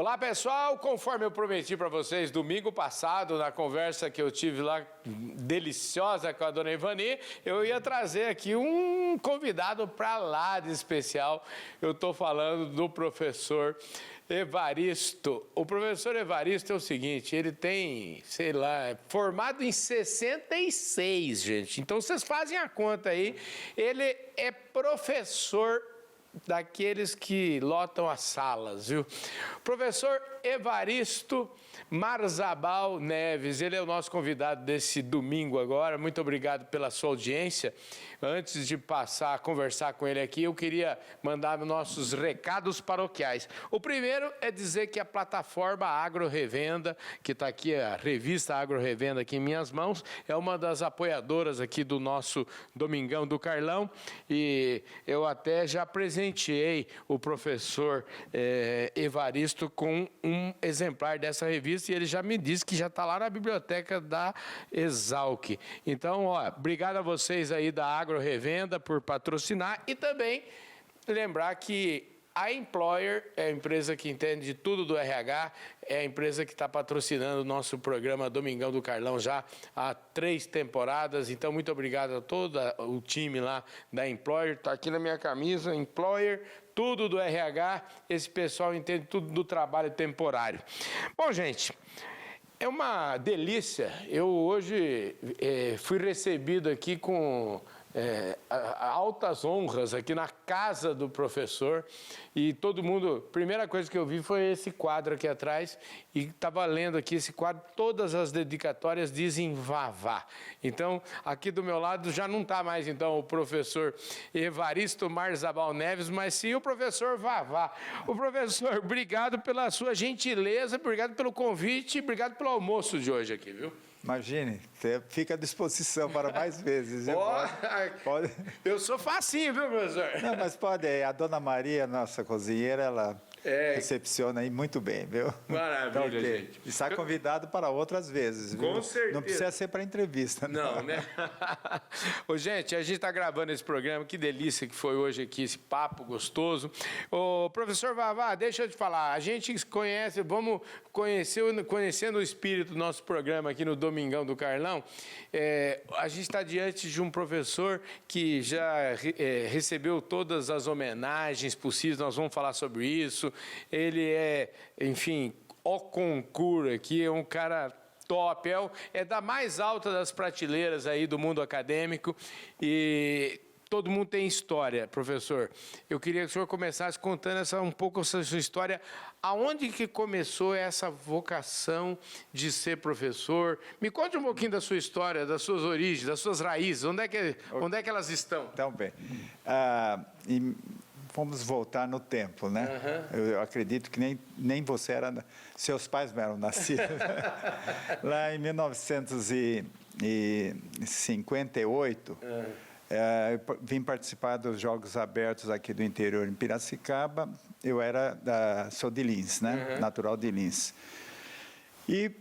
Olá pessoal, conforme eu prometi para vocês domingo passado, na conversa que eu tive lá, deliciosa com a dona Ivani, eu ia trazer aqui um convidado para lá de especial. Eu estou falando do professor Evaristo. O professor Evaristo é o seguinte, ele tem, sei lá, formado em 66, gente. Então vocês fazem a conta aí, ele é professor daqueles que lotam as salas, viu? Professor Evaristo Marzabal Neves, ele é o nosso convidado desse domingo agora. Muito obrigado pela sua audiência. Antes de passar a conversar com ele aqui, eu queria mandar nossos recados paroquiais. O primeiro é dizer que a plataforma Agro Revenda, que está aqui, a revista Agro Revenda aqui em minhas mãos, é uma das apoiadoras aqui do nosso Domingão do Carlão, e eu até já presenteei o professor Evaristo com um exemplar dessa revista, e ele já me disse que já está lá na biblioteca da Exalc. Então, ó, obrigado a vocês aí da Agro Revenda por patrocinar, e também lembrar que a Employer é a empresa que entende de tudo do RH, é a empresa que está patrocinando o nosso programa Domingão do Carlão já há 3 temporadas. Então, muito obrigado a todo o time lá da Employer. Está aqui na minha camisa, Employer, tudo do RH. Esse pessoal entende tudo do trabalho temporário. Bom, gente, é uma delícia. Eu hoje fui recebido aqui com altas honras aqui na casa do professor, e todo mundo, primeira coisa que eu vi foi esse quadro aqui atrás, e estava lendo aqui esse quadro, todas as dedicatórias dizem Vavá. Então, aqui do meu lado já não está mais então o professor Evaristo Marzabal Neves, mas sim o professor Vavá. O professor, obrigado pela sua gentileza, obrigado pelo convite, obrigado pelo almoço de hoje aqui, viu? Imagine, você fica à disposição para mais vezes. Pode. Eu sou facinho, viu, professor? Não, mas pode. A dona Maria, nossa cozinheira, ela recepciona aí muito bem, viu? Maravilha, então, gente. Está convidado para outras vezes, viu? Com certeza. Não precisa ser para entrevista. Não, né? Ô, gente, a gente está gravando esse programa, que delícia que foi hoje aqui, esse papo gostoso. Ô, professor Vavá, deixa eu te falar, a gente conhece, vamos conhecendo o espírito do nosso programa aqui no Domingão do Carlão. A gente está diante de um professor que já recebeu todas as homenagens possíveis, nós vamos falar sobre isso. Ele é, enfim, o concurso aqui, é um cara top, é da mais alta das prateleiras aí do mundo acadêmico, e todo mundo tem história, professor. Eu queria que o senhor começasse contando um pouco essa sua história. Aonde que começou essa vocação de ser professor? Me conte um pouquinho da sua história, das suas origens, das suas raízes. Onde é que elas estão? Então, bem. Vamos voltar no tempo, né? Uhum. Eu acredito que nem você era... Seus pais não eram nascidos. Lá em 1958, vim participar dos Jogos Abertos aqui do interior, em Piracicaba. Eu sou de Lins, né? Uhum. Natural de Lins. E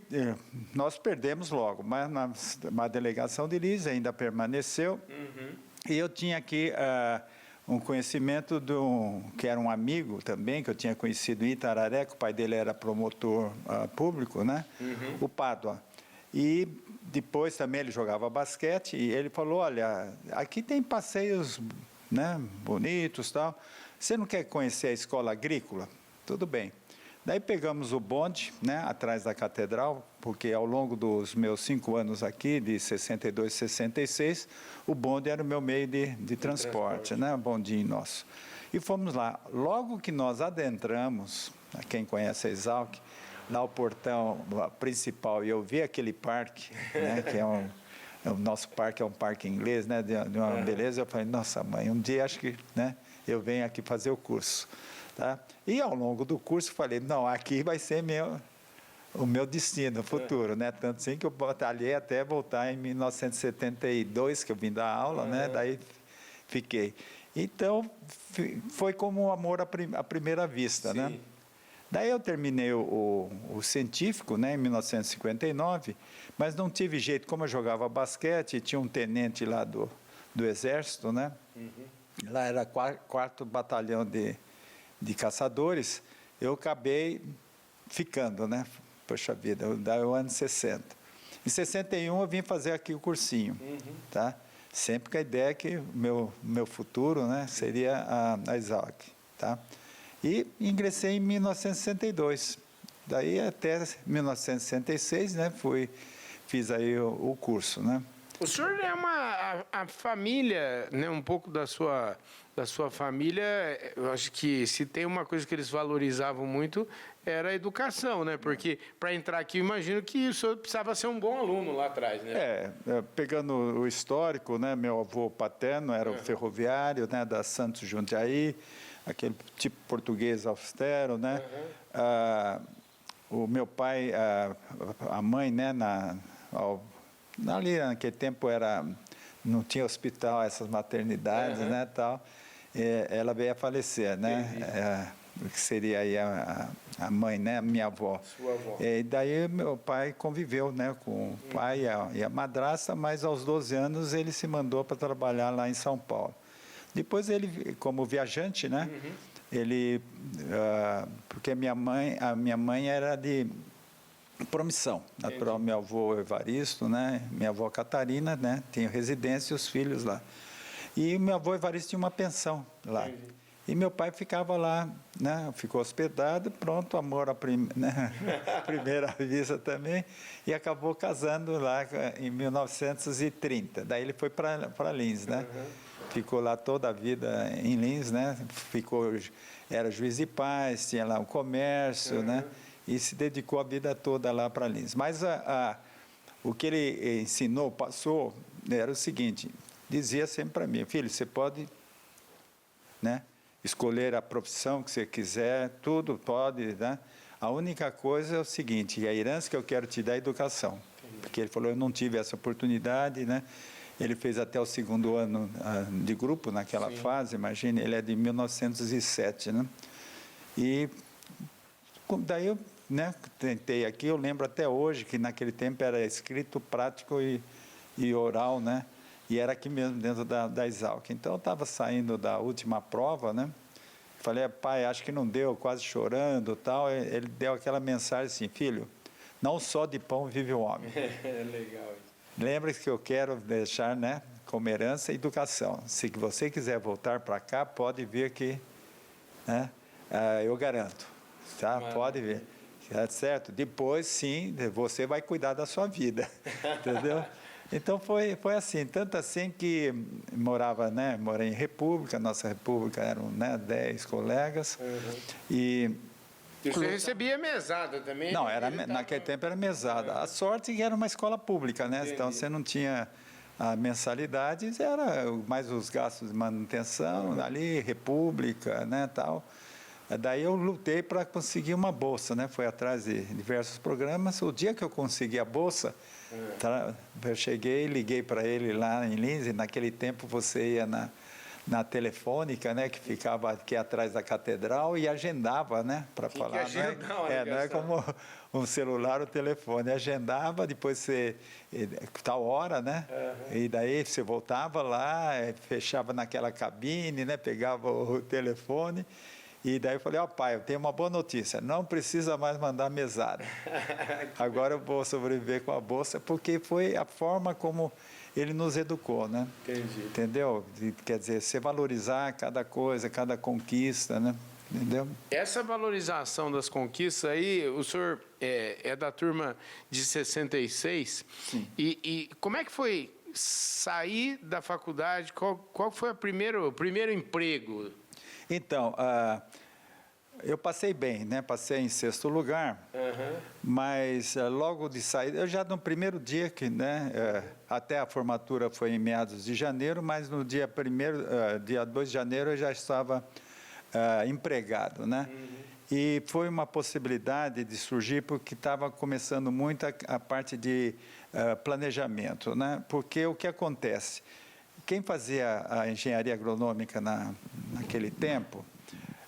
nós perdemos logo, mas uma delegação de Lins ainda permaneceu. Uhum. E eu tinha aqui... um conhecimento que era um amigo também, que eu tinha conhecido em Itararé, que o pai dele era promotor público, né? Uhum. O Pádua. E depois também ele jogava basquete, e ele falou, olha, aqui tem passeios, né, bonitos e tal, você não quer conhecer a escola agrícola? Tudo bem. Daí pegamos o bonde, né, atrás da catedral, porque ao longo dos meus 5 anos aqui, de 62 a 66, o bonde era o meu meio de transporte, né, o bondinho nosso. E fomos lá. Logo que nós adentramos, quem conhece a Exalc, lá o portão principal, e eu vi aquele parque, né, que o nosso parque é um parque inglês, né, de uma beleza, eu falei, nossa mãe, um dia acho que, né, eu venho aqui fazer o curso. Tá? E ao longo do curso falei, não, aqui vai ser o meu destino futuro, né? Tanto assim que eu batalhei até voltar em 1972, que eu vim dar aula, né? Daí fiquei. Então, foi como um amor à primeira vista, né? Daí eu terminei o científico, né, em 1959, mas não tive jeito, como eu jogava basquete, tinha um tenente lá do Exército, né? Uhum. Lá era 4º batalhão de caçadores, eu acabei ficando, né? Poxa vida, daí o ano 60. Em 61 eu vim fazer aqui o cursinho, tá? Sempre com a ideia que o meu futuro, né, seria a Exalc, tá? E ingressei em 1962. Daí até 1966, né, fiz aí o curso, né? O senhor é a família, né, um pouco da sua família, eu acho que se tem uma coisa que eles valorizavam muito era a educação, né? Porque para entrar aqui, eu imagino que o senhor precisava ser um bom aluno lá atrás, né? Pegando o histórico, né, meu avô paterno era o ferroviário, né, da Santos Jundiaí, aquele tipo português austero, né? O meu pai, a mãe, né, ali naquele tempo não tinha hospital, essas maternidades, né, tal. Ela veio a falecer, né? Que seria aí a mãe, né, a minha avó. Sua avó. E daí meu pai conviveu, né, com o pai e a madrasta, mas aos 12 anos ele se mandou para trabalhar lá em São Paulo. Depois ele, como viajante, né, ele, porque a minha mãe era de Promissão, natural, meu avô Evaristo, né, minha avó Catarina, né, tinha residência e os filhos lá. E meu avô Evaristo tinha uma pensão lá. Entendi. E meu pai ficava lá, né, ficou hospedado, pronto, amor à primeira vista também, e acabou casando lá em 1930. Daí ele foi para Lins, né? Ficou lá toda a vida em Lins, né? Era juiz de paz, tinha lá um comércio, né? E se dedicou a vida toda lá para Lins. Mas o que ele ensinou, passou, era o seguinte, dizia sempre para mim, filho, você pode, né, escolher a profissão que você quiser, tudo pode, né? A única coisa é o seguinte, a herança que eu quero te dar é a educação. Porque ele falou, eu não tive essa oportunidade, né? Ele fez até o 2º ano de grupo naquela fase, imagine, ele é de 1907, né? E daí eu, né, tentei aqui, eu lembro até hoje que naquele tempo era escrito, prático e oral, né? E era aqui mesmo, dentro da Exalc. Então, eu estava saindo da última prova, né? Falei, pai, acho que não deu, quase chorando e tal. Ele deu aquela mensagem assim, filho, não só de pão vive o homem. Legal. Lembra-se que eu quero deixar, né, como herança, educação. Se você quiser voltar para cá, pode vir que, né, eu garanto, tá? Maravilha. Pode vir. Certo? Depois, sim, você vai cuidar da sua vida, entendeu? Então, foi assim, tanto assim que morei em República, nossa República eram, né, 10 colegas, e você recebia mesada também? Não, naquele tempo era mesada. A sorte é que era uma escola pública, né? Entendi. Então, você não tinha mensalidades, era mais os gastos de manutenção, ali, República, né, tal. Daí eu lutei para conseguir uma bolsa, né? Fui atrás de diversos programas. O dia que eu consegui a bolsa, eu cheguei, liguei para ele lá em Lins, e naquele tempo você ia na telefônica, né, que ficava aqui atrás da catedral e agendava, né, para falar, não é como um celular, o telefone, agendava, depois você, tal hora, né, e daí você voltava lá, fechava naquela cabine, né, pegava o telefone. E daí eu falei, pai, eu tenho uma boa notícia, não precisa mais mandar mesada. Agora eu vou sobreviver com a bolsa, porque foi a forma como ele nos educou, né? Entendi. Entendeu? Quer dizer, você valorizar cada coisa, cada conquista, né? Entendeu? Essa valorização das conquistas aí, o senhor é da turma de 66. Sim. E como é que foi sair da faculdade? Qual foi o primeiro emprego? Então, eu passei bem, né? Passei em 6º lugar, mas logo de sair, eu já no primeiro dia, né? Até a formatura foi em meados de janeiro, mas no dia 2 de janeiro eu já estava empregado, né? E foi uma possibilidade de surgir porque estava começando muito a parte de planejamento, né? Porque o que acontece? Quem fazia a engenharia agronômica naquele tempo,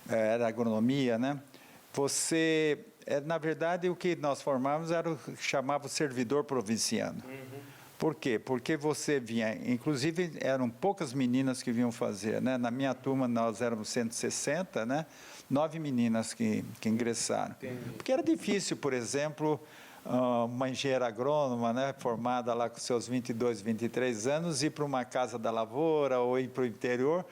era agronomia, né? Na verdade, o que nós formávamos era o que chamava o servidor provinciano. Por quê? Porque você vinha, inclusive eram poucas meninas que vinham fazer, né? Na minha turma nós éramos 160, né? 9 meninas que ingressaram. Entendi. Porque era difícil, por exemplo, uma engenheira agrônoma, né? Formada lá com seus 22, 23 anos, ir para uma casa da lavoura ou ir para o interior,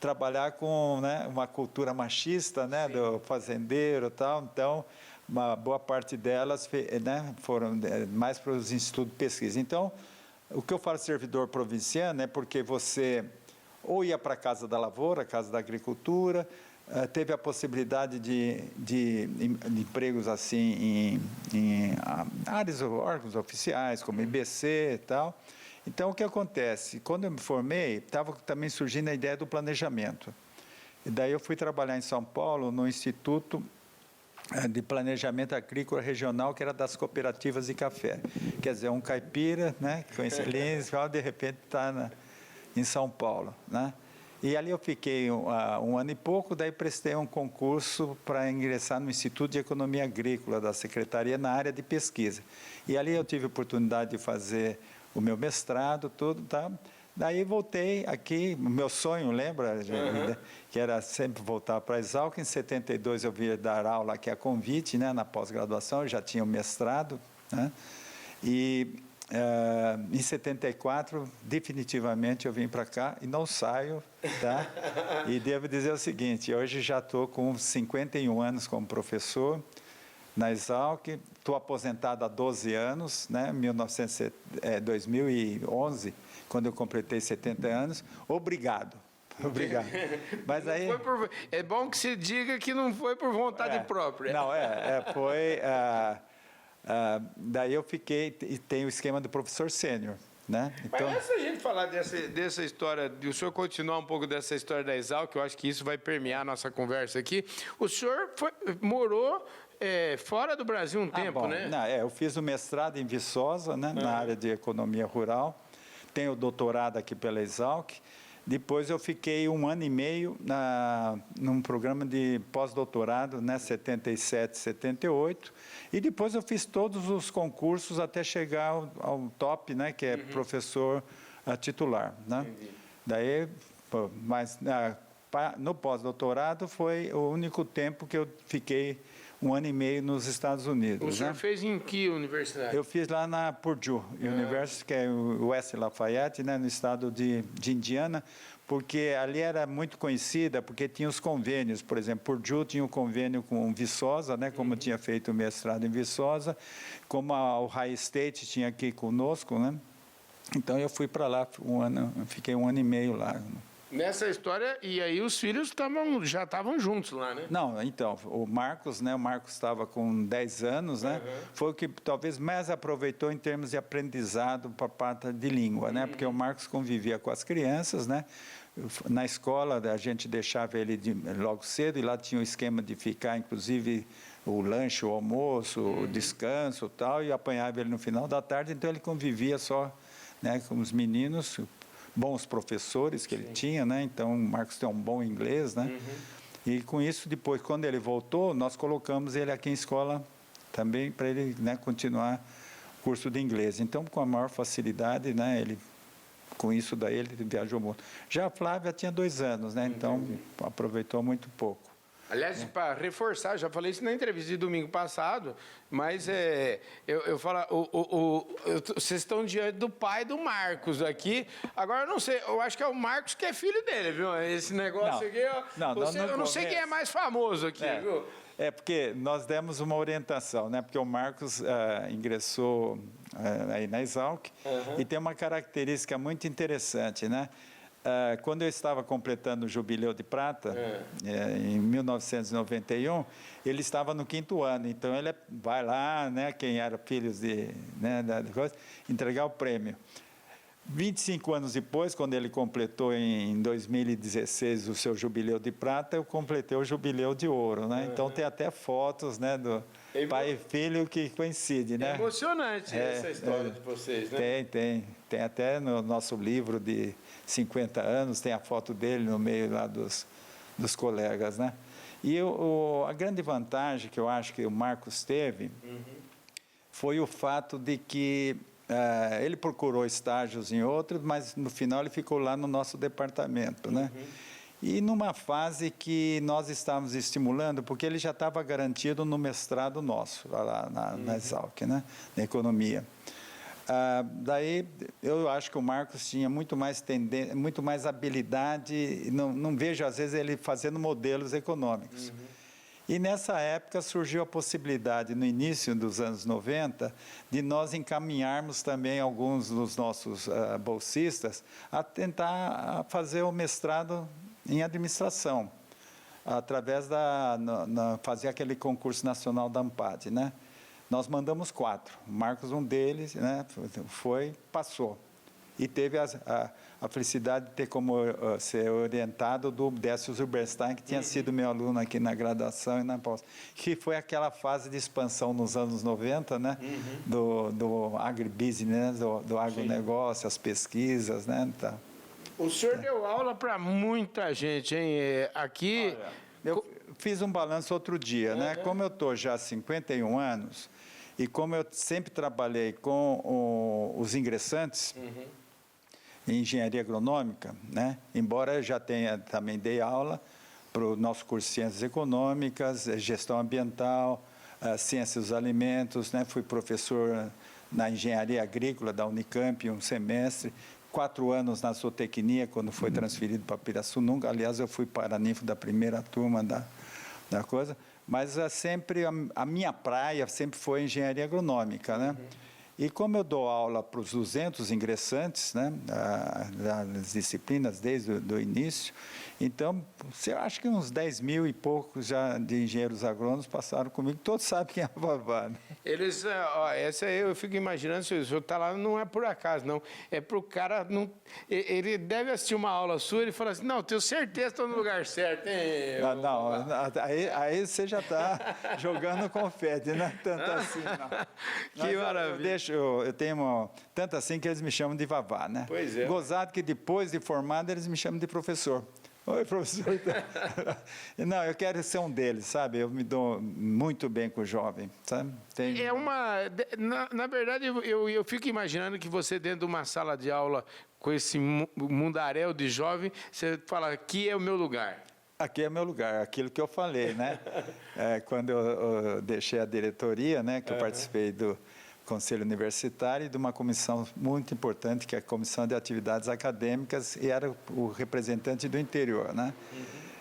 trabalhar com, né, uma cultura machista, né? Do fazendeiro e tal. Então, uma boa parte delas, né, foram mais para os institutos de pesquisa. Então, o que eu falo servidor provinciano é porque você ou ia para a Casa da Lavoura, Casa da Agricultura, teve a possibilidade de empregos assim em áreas, órgãos oficiais, como IBC e tal. Então, o que acontece? Quando eu me formei, estava também surgindo a ideia do planejamento. E daí eu fui trabalhar em São Paulo, no Instituto de Planejamento Agrícola Regional, que era das cooperativas de café. Quer dizer, um caipira, né, com excelência, de repente está em São Paulo, né? E ali eu fiquei um ano e pouco, daí prestei um concurso para ingressar no Instituto de Economia Agrícola da Secretaria na área de pesquisa. E ali eu tive a oportunidade de fazer o meu mestrado, tudo, tá? Daí voltei aqui, meu sonho, lembra? Que era sempre voltar para a Exalc. Em 72 eu vim dar aula aqui a convite, né, na pós-graduação, eu já tinha o mestrado, né? E em 74, definitivamente eu vim para cá e não saio, tá? E devo dizer o seguinte, hoje já estou com 51 anos como professor na Exalc, estou aposentado há 12 anos, né? 2011, quando eu completei 70 anos. Obrigado. Obrigado. Mas aí é bom que se diga que não foi por vontade própria. Não, foi. Daí eu fiquei e tem o esquema do professor sênior, né? Então, mas antes da gente falar dessa história, o senhor continuar um pouco dessa história da Exalc, eu acho que isso vai permear a nossa conversa aqui. O senhor morou fora do Brasil um tempo, bom, né? Não, eu fiz o mestrado em Viçosa, né, na área de economia rural. Tenho o doutorado aqui pela Exalc. Depois eu fiquei 1 ano e meio num programa de pós-doutorado, né, 77, 78. E depois eu fiz todos os concursos até chegar ao top, né, que é professor titular, né? Daí, mas no pós-doutorado foi o único tempo que eu fiquei 1 ano e meio nos Estados Unidos. O senhor fez em que universidade? Eu fiz lá na Purdue University, que é o West Lafayette, né, no estado de Indiana, porque ali era muito conhecida, porque tinha os convênios. Por exemplo, Purdue tinha um convênio com Viçosa, né, como tinha feito o mestrado em Viçosa, como a Ohio State tinha aqui conosco, né? Então eu fui para lá fiquei 1 ano e meio lá. Nessa história, e aí os filhos já estavam juntos lá, né? Não, então, o Marcos, né? O Marcos estava com 10 anos, né? Foi o que talvez mais aproveitou em termos de aprendizado para a parte de língua, né? Porque o Marcos convivia com as crianças, né? Na escola, a gente deixava ele logo cedo, e lá tinha o esquema de ficar, inclusive, o lanche, o almoço, o descanso e tal, e apanhava ele no final da tarde, então ele convivia só, né, com os meninos, bons professores que ele tinha, né? Então, o Marcos tem um bom inglês, né? E com isso, depois, quando ele voltou, nós colocamos ele aqui em escola também para ele, né, continuar o curso de inglês. Então, com a maior facilidade, né, com isso daí, ele viajou muito. Já a Flávia tinha 2 anos, né? Então, aproveitou muito pouco. Aliás, para reforçar, já falei isso na entrevista de domingo passado, mas eu falo, vocês estão diante do pai do Marcos aqui. Agora, eu não sei, eu acho que é o Marcos que é filho dele, viu? Esse negócio aqui, eu não sei quem é mais famoso aqui, viu? É porque nós demos uma orientação, né? Porque o Marcos ingressou aí na Exalc e tem uma característica muito interessante, né? Quando eu estava completando o Jubileu de Prata, em 1991, ele estava no 5º ano. Então, ele vai lá, né, quem era filhos entregar o prêmio. 25 anos depois, quando ele completou em 2016 o seu Jubileu de Prata, eu completei o Jubileu de Ouro, né? Então, tem até fotos, né, do pai e filho que coincide, né? É emocionante essa história de vocês, né? Tem até no nosso livro de 50 anos, tem a foto dele no meio lá dos colegas, né? E a grande vantagem que eu acho que o Marcos teve foi o fato de que ele procurou estágios em outros, mas no final ele ficou lá no nosso departamento, né? E numa fase que nós estávamos estimulando, porque ele já estava garantido no mestrado nosso, lá na Exalc, né? Na economia. Daí, eu acho que o Marcos tinha muito mais habilidade, não vejo, às vezes, ele fazendo modelos econômicos. E nessa época surgiu a possibilidade, no início dos anos 90, de nós encaminharmos também alguns dos nossos bolsistas a tentar fazer o mestrado em administração, através fazer aquele concurso nacional da ANPAD, né? Nós mandamos 4, o Marcos um deles, né? Passou. E teve a felicidade de ter como ser orientado do Décio Zilberstein, que tinha sido meu aluno aqui na graduação e na pós, que foi aquela fase de expansão nos anos 90, né? Do agribusiness, do agronegócio, as pesquisas, né? Então, o senhor deu aula para muita gente, hein? Aqui... Olha, eu fiz um balanço outro dia, né? Como eu estou já há 51 anos, e como eu sempre trabalhei com os ingressantes, em engenharia agronômica, né? Embora eu já também dei aula para o nosso curso de Ciências Econômicas, Gestão Ambiental, Ciências dos Alimentos, né? Fui professor na Engenharia Agrícola da Unicamp, um semestre, 4 anos na zootecnia, quando foi transferido para Pirassununga. Aliás, eu fui paraninfo da primeira turma da coisa, mas sempre a minha praia sempre foi engenharia agronômica, né? E como eu dou aula para os 200 ingressantes, né, das disciplinas desde o início, então, eu acho que uns 10 mil e poucos já de engenheiros agrônomos passaram comigo, todos sabem quem é a Vavá, né? Eles, essa aí eu fico imaginando, se o senhor está lá, não é por acaso, não. É para o cara, não, ele deve assistir uma aula sua, ele fala assim, não, tenho certeza que estou no lugar certo, hein? Aí você já está jogando confete, né? Tanto assim, não. Que maravilha. Eu tenho tanto assim que eles me chamam de Vavá, né? Pois é. Gozado que depois de formado, eles me chamam de professor. Oi, professor. Não, eu quero ser um deles, sabe? Eu me dou muito bem com o jovem, sabe? Na verdade, eu fico imaginando que você, dentro de uma sala de aula, com esse mundaréu de jovem, você fala, aqui é o meu lugar. Aqui é meu lugar, aquilo que eu falei, né? Quando eu deixei a diretoria, né? Que eu participei do Conselho Universitário e de uma comissão muito importante, que é a Comissão de Atividades Acadêmicas, e era o representante do interior, né?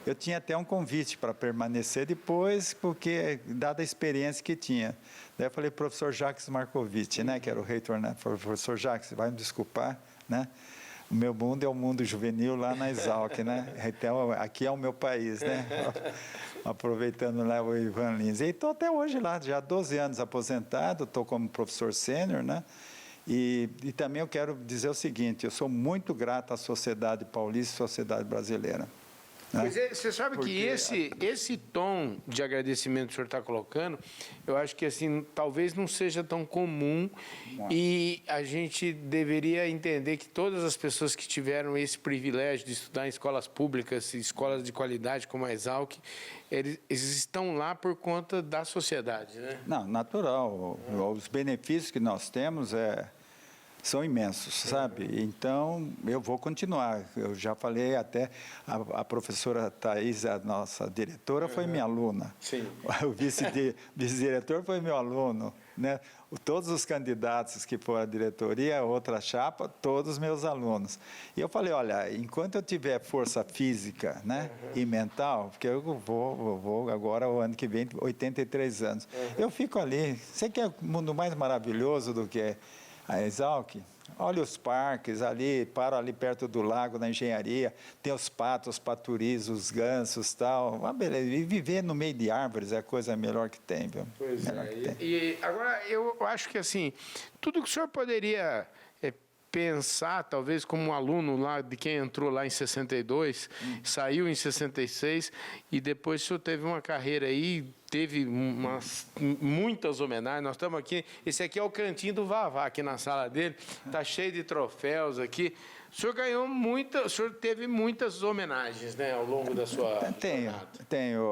Eu tinha até um convite para permanecer depois, porque, dada a experiência que tinha. Daí eu falei, professor Jacques Marcovitch, né? Que era o reitor, né? Professor Jacques, vai me desculpar, né? O meu mundo é o mundo juvenil lá na Exalc, né? Então, aqui é o meu país, né? Aproveitando lá o Ivan Lins. E estou até hoje lá, já há 12 anos aposentado, estou como professor sênior, né? E também eu quero dizer o seguinte, eu sou muito grato à sociedade paulista e à sociedade brasileira. Pois é, você sabe que esse tom de agradecimento que o senhor está colocando, eu acho que assim, talvez não seja tão comum e a gente deveria entender que todas as pessoas que tiveram esse privilégio de estudar em escolas públicas, escolas de qualidade como a Exalc, eles estão lá por conta da sociedade, né? Não, natural. Os benefícios que nós temos são imensos, sabe? Então, eu vou continuar. Eu já falei até, a professora Thais, a nossa diretora, foi minha aluna. Sim. O vice-diretor foi meu aluno, né? Todos os candidatos que foram à diretoria, outra chapa, todos meus alunos. E eu falei, olha, enquanto eu tiver força física, né, e mental, porque eu vou agora, o ano que vem, 83 anos, eu fico ali. Você quer um mundo mais maravilhoso do que a Exalc? Olha os parques ali, paro ali perto do lago, na engenharia, tem os patos, os paturis, os gansos, tal. Uma beleza. E viver no meio de árvores é a coisa melhor que tem, viu? Pois é. E agora, eu acho que assim, tudo que o senhor poderia pensar, talvez como um aluno lá, de quem entrou lá em 62, saiu em 66, e depois o senhor teve uma carreira aí, teve muitas homenagens. Nós estamos aqui, esse aqui é o cantinho do Vavá, aqui na sala dele, está cheio de troféus aqui. O senhor ganhou o senhor teve muitas homenagens, né, ao longo da sua jornada. Tenho.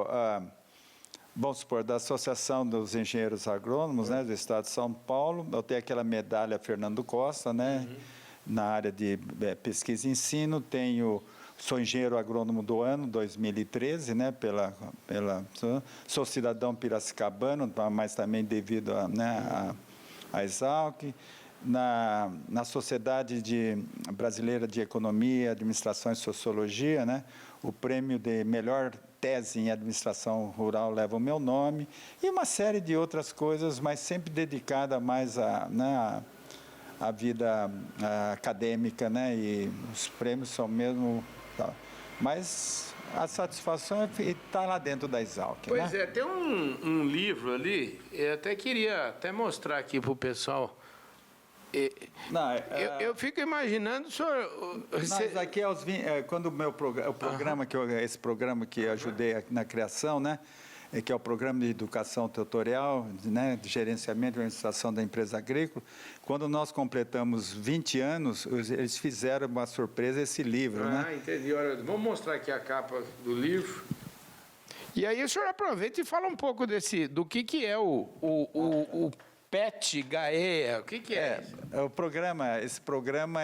vamos supor, da Associação dos Engenheiros Agrônomos, né, do Estado de São Paulo. Eu tenho aquela medalha Fernando Costa, né, na área de pesquisa e ensino. Sou engenheiro agrônomo do ano 2013, né, sou cidadão piracicabano, mas também devido à Exalc. Na Sociedade Brasileira de Economia, Administração e Sociologia, né, o prêmio de melhor tese em administração rural leva o meu nome, e uma série de outras coisas, mas sempre dedicada mais à vida acadêmica, né, e os prêmios são mesmo... Mas a satisfação é estar lá dentro da Exalc. Pois é, tem um livro ali, eu até queria mostrar aqui para o pessoal. Eu fico imaginando, o senhor... Mas aqui quando esse programa que eu ajudei na criação, né, que é o Programa de Educação Tutorial, né, de Gerenciamento e Administração da Empresa Agrícola, quando nós completamos 20 anos, eles fizeram uma surpresa, esse livro. Né? Entendi. Olha, vamos mostrar aqui a capa do livro. E aí o senhor aproveita e fala um pouco do que é o PET GAEA, o que é isso? Esse programa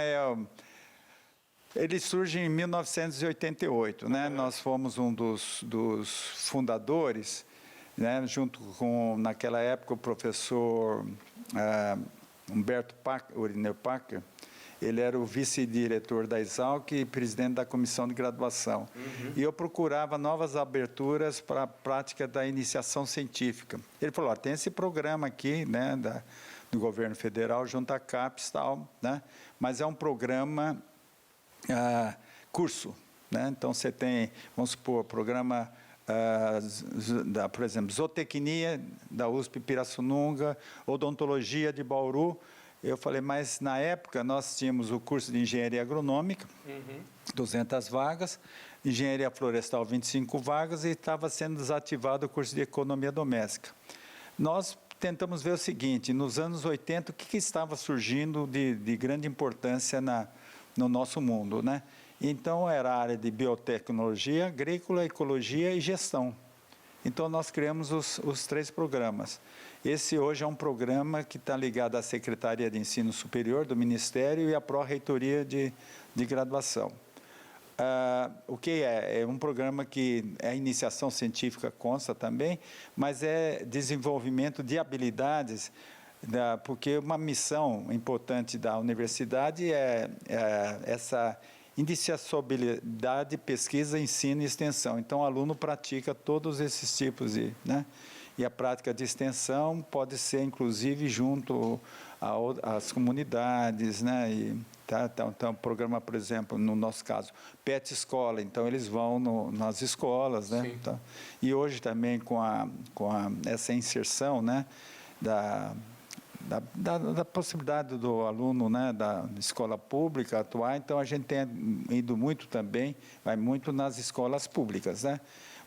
ele surge em 1988, né? Nós fomos um dos fundadores, né? Junto com, naquela época, o professor Humberto Urineu Packer. Ele era o vice-diretor da Exalc e presidente da comissão de graduação. E eu procurava novas aberturas para a prática da iniciação científica. Ele falou, tem esse programa aqui, né, do governo federal, junto à CAPES e tal, né, mas é um programa curso. Né? Então, você tem, vamos supor, programa, por exemplo, zootecnia da USP Pirassununga, odontologia de Bauru. Eu falei, mas na época nós tínhamos o curso de engenharia agronômica, 200 vagas, engenharia florestal, 25 vagas, e estava sendo desativado o curso de economia doméstica. Nós tentamos ver o seguinte, nos anos 80, o que estava surgindo de grande importância no nosso mundo, né? Então, era a área de biotecnologia, agrícola, ecologia e gestão. Então, nós criamos os 3 programas. Esse hoje é um programa que está ligado à Secretaria de Ensino Superior do Ministério e à Pró-Reitoria de Graduação. O que é? É um programa que a iniciação científica consta também, mas é desenvolvimento de habilidades, porque uma missão importante da universidade é essa iniciabilidade, pesquisa, ensino e extensão. Então, o aluno pratica todos esses tipos de... Né? E a prática de extensão pode ser, inclusive, junto às comunidades, né? Então, o programa, por exemplo, no nosso caso, PET Escola, então eles vão nas escolas, né? Tá? E hoje também com essa inserção, né? Da possibilidade do aluno, né? Da escola pública atuar, então a gente tem ido muito também, vai muito nas escolas públicas, né?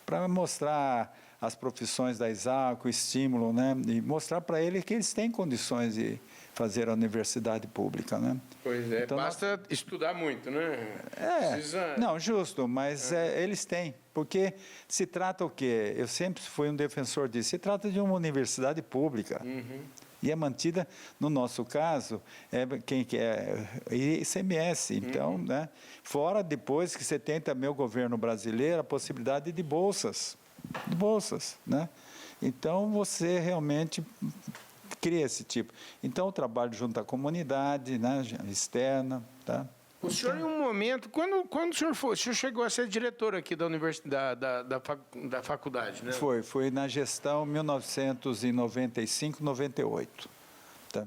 Para mostrar as profissões da Exalc, o estímulo, né? E mostrar para ele que eles têm condições de fazer a universidade pública, né? Pois é, então, basta estudar muito, né? Não, justo, mas eles têm, porque se trata o quê? Eu sempre fui um defensor disso, se trata de uma universidade pública. E é mantida, no nosso caso, quem que é ICMS. Então, né? Fora depois que você tem também o governo brasileiro a possibilidade de bolsas, né? Então, você realmente cria esse tipo. Então, o trabalho junto à comunidade, né, externa, tá? O senhor, em um momento, quando o senhor chegou a ser diretor aqui da universidade, da faculdade, né? Foi na gestão 1995-98. Tá?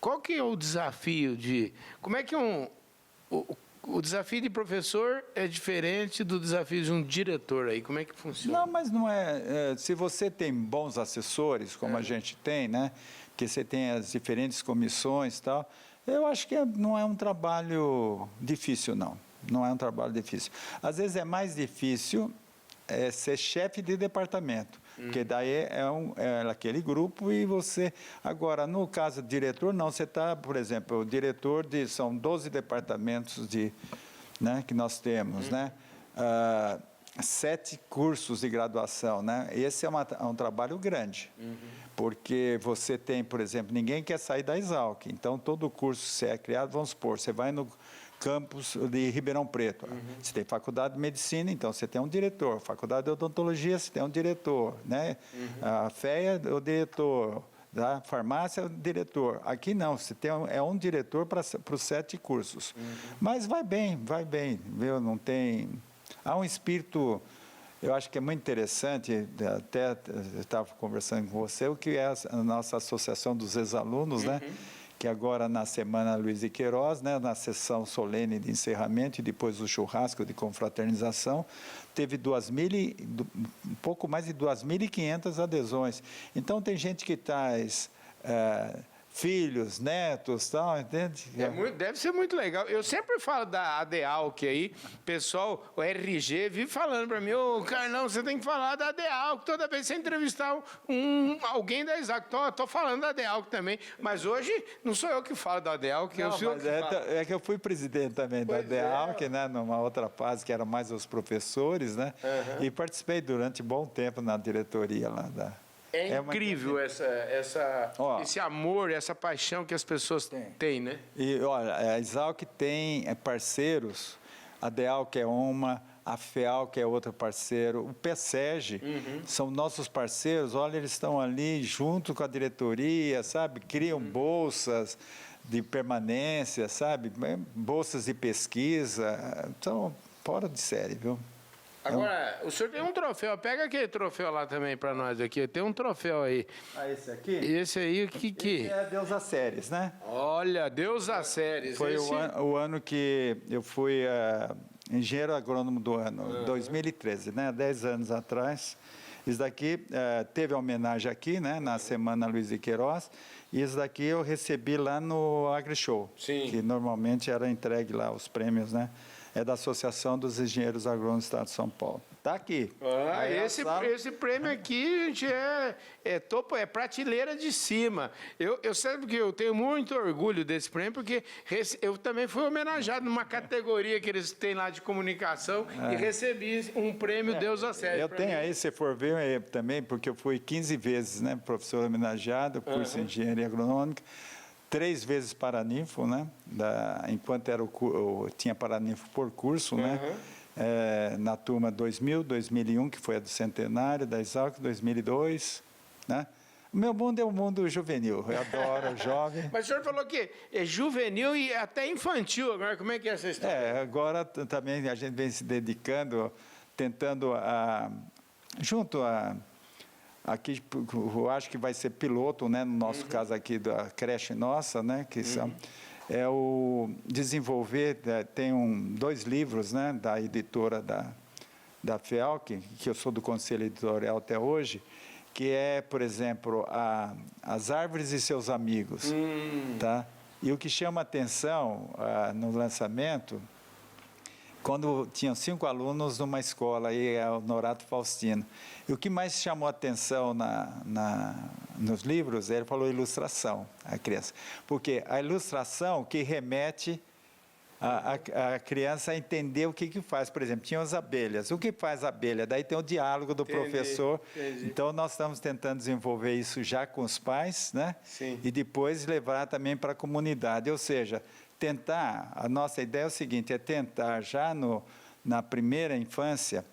Qual que é o desafio como é que o desafio de professor é diferente do desafio de um diretor aí? Como é que funciona? Não, mas não se você tem bons assessores, como a gente tem, né? Que você tem as diferentes comissões e tal, eu acho que não é um trabalho difícil, não. Não é um trabalho difícil. Às vezes é mais difícil ser chefe de departamento, porque daí é aquele grupo e você... Agora, no caso do diretor, não. Você está, por exemplo, o diretor são 12 departamentos né, que nós temos, né? 7 cursos de graduação, né? Esse é um trabalho grande, porque você tem, por exemplo, ninguém quer sair da Exalc, então todo curso que é criado, vamos supor, você vai no campus de Ribeirão Preto, você tem faculdade de medicina, então você tem um diretor, faculdade de odontologia, você tem um diretor, né? A FEA, o diretor, da farmácia, o diretor. Aqui não, você tem um diretor para os 7 cursos. Mas vai bem, viu? Não tem... Há um espírito, eu acho que é muito interessante, até estava conversando com você, o que é a nossa Associação dos Ex-Alunos, né? Que agora na Semana Luiz de Queiroz, né, na sessão solene de encerramento e depois o churrasco de confraternização, teve um pouco mais de 2.500 adesões. Então, tem gente que traz filhos, netos, tal, entende? Deve ser muito legal. Eu sempre falo da ADALC aí, pessoal, o RG vive falando para mim, ô Carlão, você tem que falar da ADALC, toda vez que você entrevistar alguém da Exalc. Tô falando da ADALC também, mas hoje não sou eu que falo da ADALC, eu sou eu que falo. É que eu fui presidente também da ADALC, né, numa outra fase que era mais os professores, né, e participei durante bom tempo na diretoria lá da... É incrível esse amor, essa paixão que as pessoas têm, né? E, olha, a Exalc tem parceiros, a DEALC é uma, a FEALC é outro parceiro, o PSEG são nossos parceiros, olha, eles estão ali junto com a diretoria, sabe? Criam bolsas de permanência, sabe? Bolsas de pesquisa, então, fora de série, viu? Agora, o senhor tem um troféu, pega aquele troféu lá também para nós aqui, tem um troféu aí. Ah, esse aqui? Esse aí, o que que... Esse é Deus das Séries, né? Olha, Deus das Séries. Foi o ano que eu fui engenheiro agrônomo do ano, 2013, né? 10 anos atrás. Isso daqui, teve a homenagem aqui, né? Na Semana Luiz de Queiroz. E isso daqui eu recebi lá no AgriShow. Sim. Que normalmente era entregue lá os prêmios, né? É da Associação dos Engenheiros Agrônomos do Estado de São Paulo. Está aqui. Esse prêmio aqui, gente, topo, é prateleira de cima. Eu sei que eu tenho muito orgulho desse prêmio, porque eu também fui homenageado numa categoria que eles têm lá de comunicação e recebi um prêmio Deus a Sério. Eu tenho aí, se for ver também, porque eu fui 15 vezes, né, professor homenageado, curso de Engenharia Agronômica. 3 vezes Paraninfo, né? Enquanto tinha Paraninfo por curso, né? Na turma 2000, 2001, que foi a do centenário, da Exalc, 2002, né? O meu mundo é um mundo juvenil, eu adoro jovem. Mas o senhor falou que é juvenil e até infantil agora, como é que é essa história? Agora também a gente vem se dedicando, tentando, junto a... Aqui, eu acho que vai ser piloto, né, no nosso caso aqui da creche nossa, né, que são, o desenvolver, tem 2 livros, né, da editora da FEALC, que eu sou do conselho editorial até hoje, que é, por exemplo, As Árvores e Seus Amigos, tá? E o que chama atenção no lançamento, quando tinham 5 alunos numa escola, aí é o Norato Faustino. E o que mais chamou atenção nos livros, ele falou ilustração, a criança. Porque a ilustração que remete a criança a entender o que faz. Por exemplo, tinha as abelhas. O que faz a abelha? Daí tem o diálogo do professor. Entendi. Então, nós estamos tentando desenvolver isso já com os pais, né? Sim. E depois levar também para a comunidade. Ou seja, a nossa ideia é o seguinte, é tentar já na primeira infância,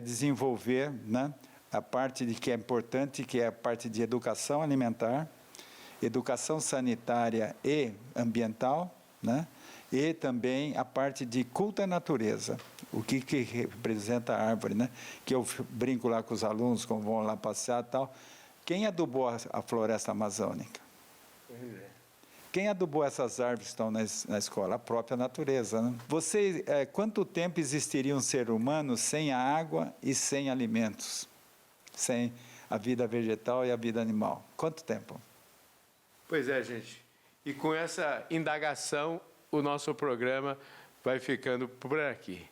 desenvolver, né, a parte que é importante, que é a parte de educação alimentar, educação sanitária e ambiental, né, e também a parte de culto à natureza, o que representa a árvore, né, que eu brinco lá com os alunos, quando vão lá passear e tal. Quem adubou a floresta amazônica? Quem adubou essas árvores que estão na escola? A própria natureza, né? Quanto tempo existiria um ser humano sem a água e sem alimentos? Sem a vida vegetal e a vida animal? Quanto tempo? Pois é, gente. E com essa indagação, o nosso programa vai ficando por aqui.